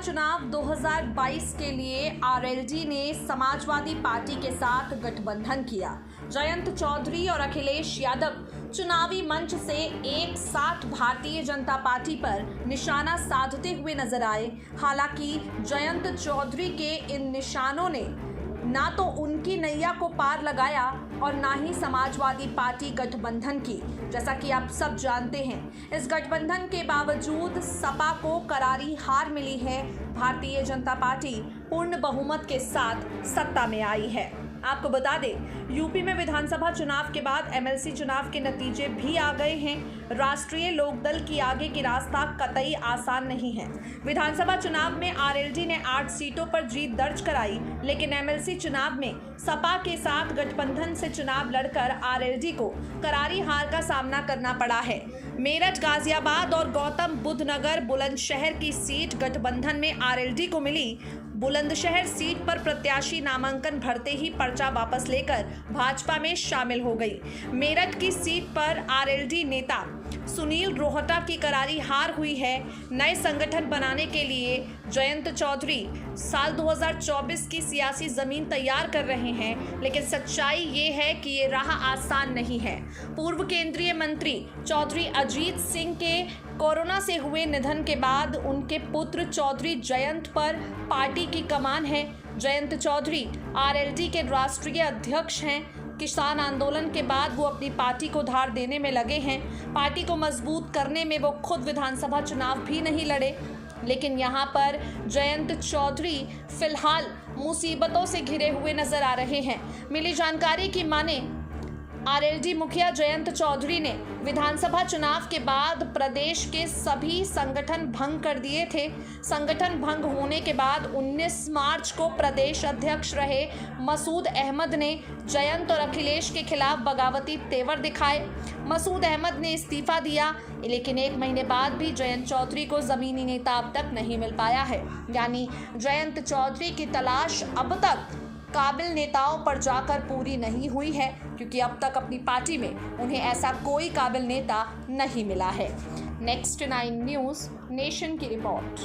चुनाव 2022 के लिए आरएलडी ने समाजवादी पार्टी के साथ गठबंधन किया। जयंत चौधरी और अखिलेश यादव चुनावी मंच से एक साथ भारतीय जनता पार्टी पर निशाना साधते हुए नजर आए। हालांकि जयंत चौधरी के इन निशानों ने ना तो उनकी नैया को पार लगाया और ना ही समाजवादी पार्टी गठबंधन की। जैसा कि आप सब जानते हैं, इस गठबंधन के बावजूद सपा को करारी हार मिली है। भारतीय जनता पार्टी पूर्ण बहुमत के साथ सत्ता में आई है। आपको बता दें, यूपी में विधानसभा चुनाव के बाद एमएलसी चुनाव के नतीजे भी आ गए हैं। राष्ट्रीय लोकदल की आगे की रास्ता कतई आसान नहीं है। विधानसभा चुनाव में आरएलडी ने 8 सीटों पर जीत दर्ज कराई, लेकिन एमएलसी चुनाव में सपा के साथ गठबंधन से चुनाव लड़कर आरएलडी को करारी हार का सामना करना पड़ा है। मेरठ, गाजियाबाद और गौतम बुद्ध नगर बुलंदशहर की सीट गठबंधन में आरएलडी को मिली। बुलंदशहर सीट पर प्रत्याशी नामांकन भरते ही पर्चा वापस लेकर भाजपा में शामिल हो गई। मेरठ की सीट पर आरएलडी नेता सुनील रोहटा की करारी हार हुई है। नए संगठन बनाने के लिए जयंत चौधरी साल 2024 की सियासी जमीन तैयार कर रहे हैं, लेकिन सच्चाई ये है कि ये राह आसान नहीं है। पूर्व केंद्रीय मंत्री चौधरी अजीत सिंह के कोरोना से हुए निधन के बाद उनके पुत्र चौधरी जयंत पर पार्टी की कमान है। जयंत चौधरी आरएलडी के राष्ट्रीय अध्यक्ष हैं। किसान आंदोलन के बाद वो अपनी पार्टी को धार देने में लगे हैं। पार्टी को मजबूत करने में वो खुद विधानसभा चुनाव भी नहीं लड़े, लेकिन यहाँ पर जयंत चौधरी फिलहाल मुसीबतों से घिरे हुए नजर आ रहे हैं। मिली जानकारी की माने आरएलडी मुखिया जयंत चौधरी ने विधानसभा चुनाव के बाद प्रदेश के सभी संगठन भंग कर दिए थे। संगठन भंग होने के बाद 19 मार्च को प्रदेश अध्यक्ष रहे मसूद अहमद ने जयंत और अखिलेश के खिलाफ बगावती तेवर दिखाए। मसूद अहमद ने इस्तीफा दिया, लेकिन 1 महीने बाद भी जयंत चौधरी को जमीनी नेता अब तक नहीं मिल पाया है। यानी जयंत चौधरी की तलाश अब तक काबिल नेताओं पर जाकर पूरी नहीं हुई है, क्योंकि अब तक अपनी पार्टी में उन्हें ऐसा कोई काबिल नेता नहीं मिला है। नेक्स्ट 9 न्यूज़ नेशन की रिपोर्ट।